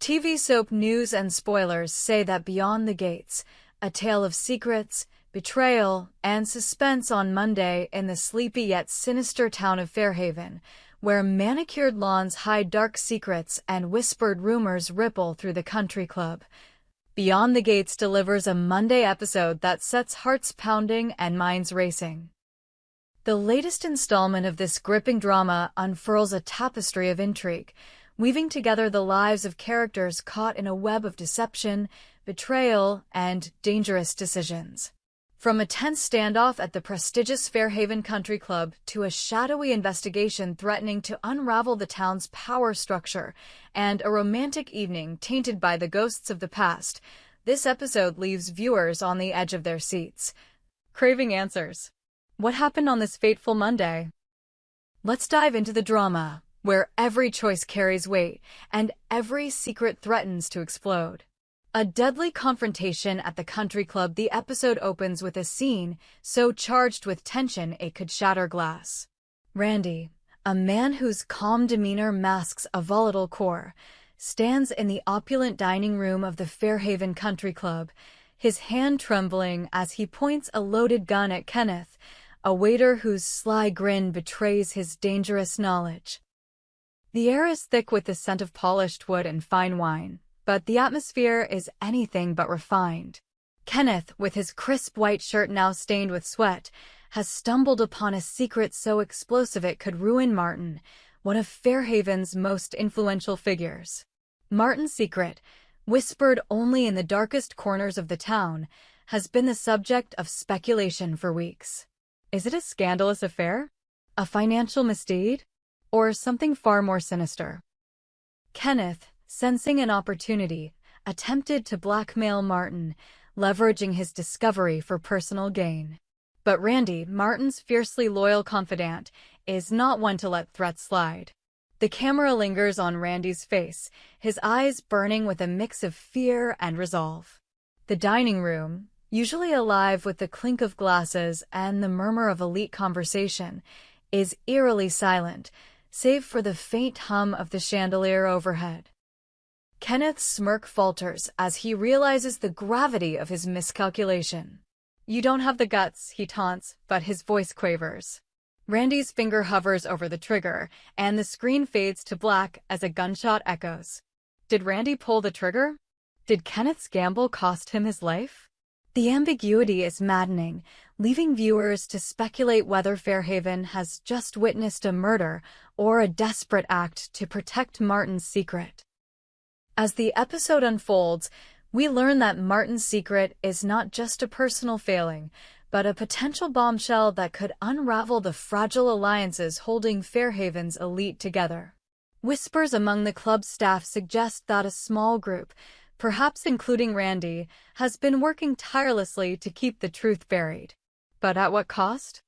TV soap news and spoilers say that Beyond the Gates, a tale of secrets, betrayal, and suspense on Monday in the sleepy yet sinister town of Fairhaven, where manicured lawns hide dark secrets and whispered rumors ripple through the country club. Beyond the Gates delivers a Monday episode that sets hearts pounding and minds racing. The latest installment of this gripping drama unfurls a tapestry of intrigue, weaving together the lives of characters caught in a web of deception, betrayal, and dangerous decisions. From a tense standoff at the prestigious Fairhaven Country Club to a shadowy investigation threatening to unravel the town's power structure and a romantic evening tainted by the ghosts of the past, this episode leaves viewers on the edge of their seats, craving answers. What happened on this fateful Monday? Let's dive into the drama, where every choice carries weight and every secret threatens to explode. A deadly confrontation at the country club. The episode opens with a scene so charged with tension it could shatter glass. Randy, a man whose calm demeanor masks a volatile core, stands in the opulent dining room of the Fairhaven Country Club, his hand trembling as he points a loaded gun at Kenneth, a waiter whose sly grin betrays his dangerous knowledge. The air is thick with the scent of polished wood and fine wine, but the atmosphere is anything but refined. Kenneth, with his crisp white shirt now stained with sweat, has stumbled upon a secret so explosive it could ruin Martin, one of Fairhaven's most influential figures. Martin's secret, whispered only in the darkest corners of the town, has been the subject of speculation for weeks. Is it a scandalous affair? A financial misdeed? Or something far more sinister? Kenneth, sensing an opportunity, attempted to blackmail Martin, leveraging his discovery for personal gain. But Randy, Martin's fiercely loyal confidant, is not one to let threats slide. The camera lingers on Randy's face, his eyes burning with a mix of fear and resolve. The dining room, usually alive with the clink of glasses and the murmur of elite conversation, is eerily silent, save for the faint hum of the chandelier overhead. Kenneth's smirk falters as he realizes the gravity of his miscalculation. "You don't have the guts," he taunts, but his voice quavers. Randy's finger hovers over the trigger, and the screen fades to black as a gunshot echoes. Did Randy pull the trigger? Did Kenneth's gamble cost him his life? The ambiguity is maddening, leaving viewers to speculate whether Fairhaven has just witnessed a murder or a desperate act to protect Martin's secret. As the episode unfolds, we learn that Martin's secret is not just a personal failing, but a potential bombshell that could unravel the fragile alliances holding Fairhaven's elite together. Whispers among the club's staff suggest that a small group, perhaps including Randy, has been working tirelessly to keep the truth buried. But at what cost?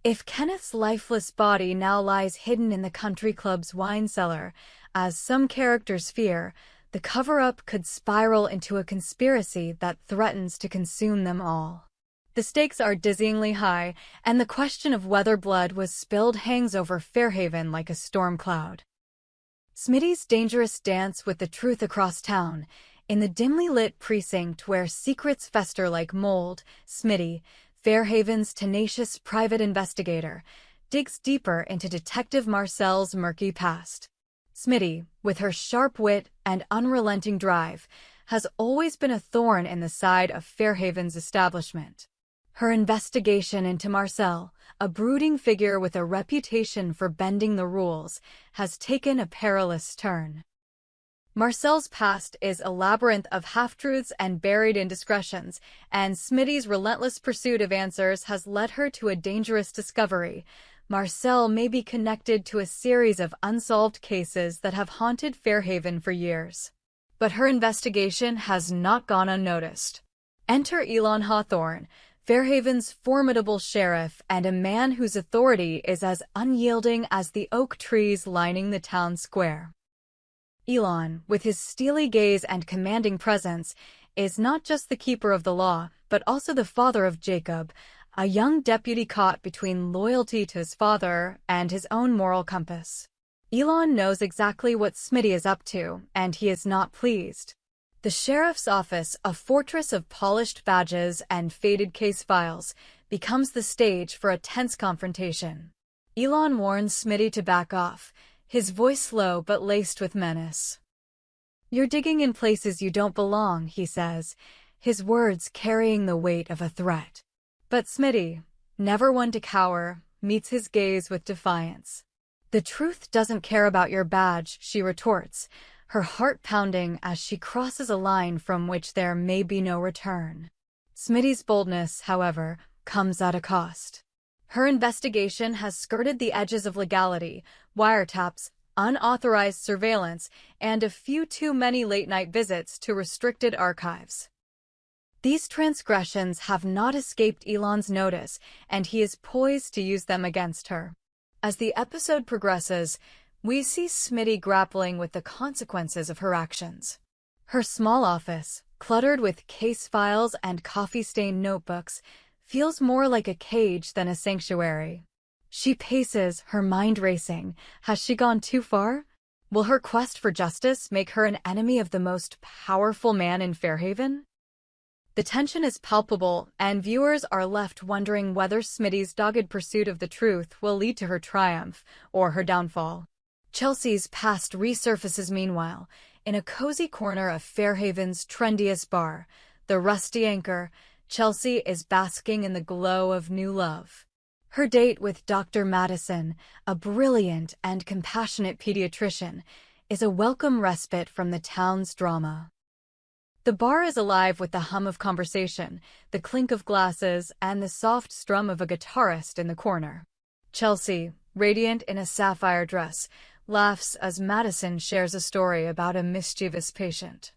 If Kenneth's lifeless body now lies hidden in the country club's wine cellar, as some characters fear, the cover-up could spiral into a conspiracy that threatens to consume them all. The stakes are dizzyingly high, and the question of whether blood was spilled hangs over Fairhaven like a storm cloud. Smitty's dangerous dance with the truth across town. In the dimly lit precinct where secrets fester like mold, Smitty, Fairhaven's tenacious private investigator, digs deeper into Detective Marcel's murky past. Smitty, with her sharp wit and unrelenting drive, has always been a thorn in the side of Fairhaven's establishment. Her investigation into Marcel, a brooding figure with a reputation for bending the rules, has taken a perilous turn. Marcel's past is a labyrinth of half-truths and buried indiscretions, and Smitty's relentless pursuit of answers has led her to a dangerous discovery. Marcel may be connected to a series of unsolved cases that have haunted Fairhaven for years. But her investigation has not gone unnoticed. Enter Elon Hawthorne, Fairhaven's formidable sheriff and a man whose authority is as unyielding as the oak trees lining the town square. Elon, with his steely gaze and commanding presence, is not just the keeper of the law, but also the father of Jacob, a young deputy caught between loyalty to his father and his own moral compass. Elon knows exactly what Smitty is up to, and he is not pleased. The sheriff's office, a fortress of polished badges and faded case files, becomes the stage for a tense confrontation. Elon warns Smitty to back off, his voice low but laced with menace. "You're digging in places you don't belong," he says, his words carrying the weight of a threat. But Smitty, never one to cower, meets his gaze with defiance. "The truth doesn't care about your badge," she retorts, her heart pounding as she crosses a line from which there may be no return. Smitty's boldness, however, comes at a cost. Her investigation has skirted the edges of legality, wiretaps, unauthorized surveillance, and a few too many late-night visits to restricted archives. These transgressions have not escaped Elon's notice, and he is poised to use them against her. As the episode progresses, we see Smitty grappling with the consequences of her actions. Her small office, cluttered with case files and coffee-stained notebooks, feels more like a cage than a sanctuary. She paces, her mind racing. Has she gone too far? Will her quest for justice make her an enemy of the most powerful man in Fairhaven? The tension is palpable, and viewers are left wondering whether Smitty's dogged pursuit of the truth will lead to her triumph or her downfall. Chelsea's past resurfaces meanwhile, in a cozy corner of Fairhaven's trendiest bar, the Rusty Anchor. Chelsea is basking in the glow of new love. Her date with Dr. Madison, a brilliant and compassionate pediatrician, is a welcome respite from the town's drama. The bar is alive with the hum of conversation, the clink of glasses, and the soft strum of a guitarist in the corner. Chelsea, radiant in a sapphire dress, laughs as Madison shares a story about a mischievous patient.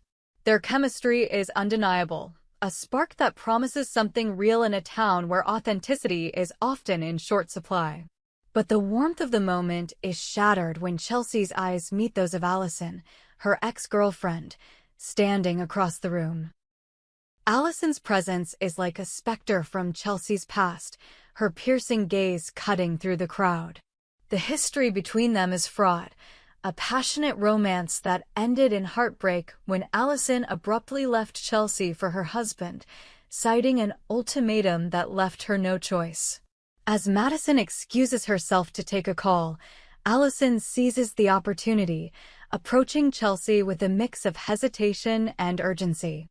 Their chemistry is undeniable, a spark that promises something real in a town where authenticity is often in short supply. But the warmth of the moment is shattered when Chelsea's eyes meet those of Allison, her ex-girlfriend, standing across the room. Allison's presence is like a specter from Chelsea's past, her piercing gaze cutting through the crowd. The history between them is fraught, a passionate romance that ended in heartbreak when Allison abruptly left Chelsea for her husband, citing an ultimatum that left her no choice. As Madison excuses herself to take a call, Allison seizes the opportunity, approaching Chelsea with a mix of hesitation and urgency.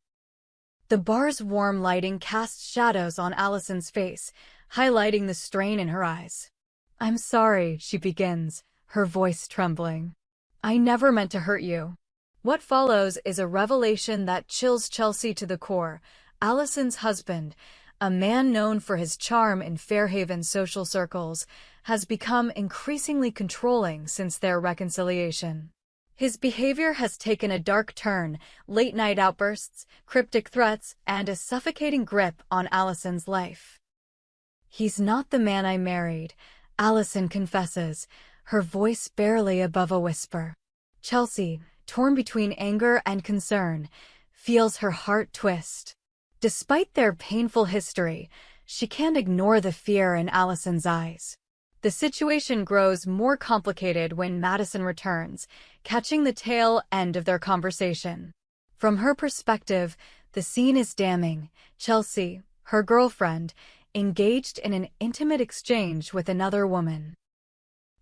The bar's warm lighting casts shadows on Allison's face, highlighting the strain in her eyes. "I'm sorry," she begins, her voice trembling. "I never meant to hurt you." What follows is a revelation that chills Chelsea to the core. Allison's husband, a man known for his charm in Fairhaven social circles, has become increasingly controlling since their reconciliation. His behavior has taken a dark turn, late-night outbursts, cryptic threats, and a suffocating grip on Allison's life. "He's not the man I married," Allison confesses, her voice barely above a whisper. Chelsea, torn between anger and concern, feels her heart twist. Despite their painful history, she can't ignore the fear in Allison's eyes. The situation grows more complicated when Madison returns, catching the tail end of their conversation. From her perspective, the scene is damning. Chelsea, her girlfriend, engaged in an intimate exchange with another woman.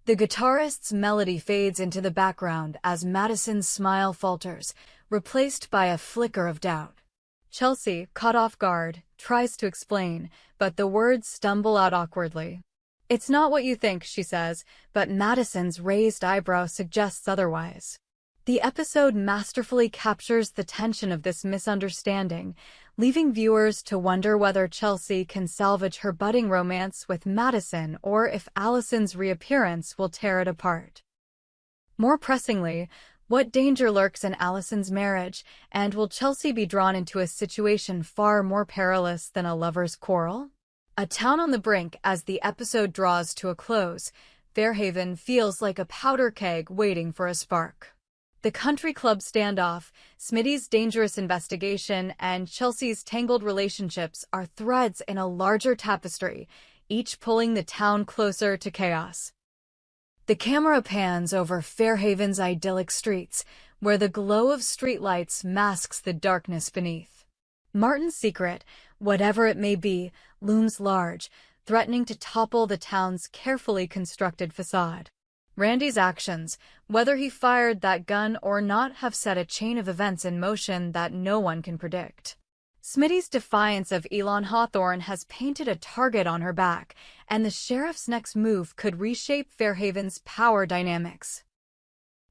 The guitarist's melody fades into the background as Madison's smile falters, replaced by a flicker of doubt. Chelsea, caught off guard, tries to explain, but the words stumble out awkwardly. "It's not what you think," she says, but Madison's raised eyebrow suggests otherwise. The episode masterfully captures the tension of this misunderstanding, leaving viewers to wonder whether Chelsea can salvage her budding romance with Madison or if Allison's reappearance will tear it apart. More pressingly, what danger lurks in Allison's marriage, and will Chelsea be drawn into a situation far more perilous than a lover's quarrel? A town on the brink. As the episode draws to a close, Fairhaven feels like a powder keg waiting for a spark. The country club standoff, Smitty's dangerous investigation, and Chelsea's tangled relationships are threads in a larger tapestry, each pulling the town closer to chaos. The camera pans over Fairhaven's idyllic streets, where the glow of streetlights masks the darkness beneath. Martin's secret, whatever it may be, looms large, threatening to topple the town's carefully constructed facade. Randy's actions, whether he fired that gun or not, have set a chain of events in motion that no one can predict. Smitty's defiance of Elon Hawthorne has painted a target on her back, and the sheriff's next move could reshape Fairhaven's power dynamics.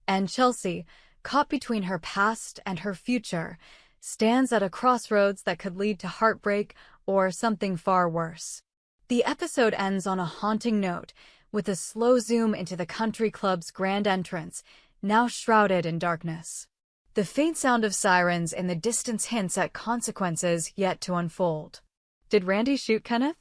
And Chelsea, caught between her past and her future, stands at a crossroads that could lead to heartbreak or something far worse. The episode ends on a haunting note, with a slow zoom into the country club's grand entrance, now shrouded in darkness. The faint sound of sirens in the distance hints at consequences yet to unfold. Did Randy shoot Kenneth?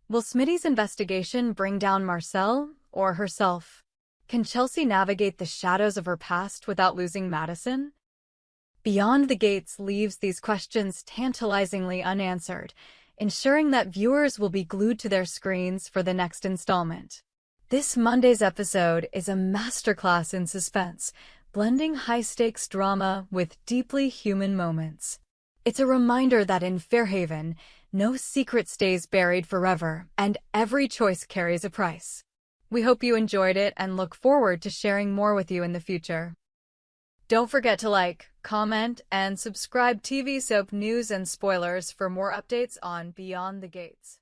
Will Smitty's investigation bring down Marcel or herself? Can Chelsea navigate the shadows of her past without losing Madison? Beyond the Gates leaves these questions tantalizingly unanswered, ensuring that viewers will be glued to their screens for the next installment. This Monday's episode is a masterclass in suspense, blending high-stakes drama with deeply human moments. It's a reminder that in Fairhaven, no secret stays buried forever, and every choice carries a price. We hope you enjoyed it and look forward to sharing more with you in the future. Don't forget to like, comment, and subscribe TV Soap News and Spoilers for more updates on Beyond the Gates.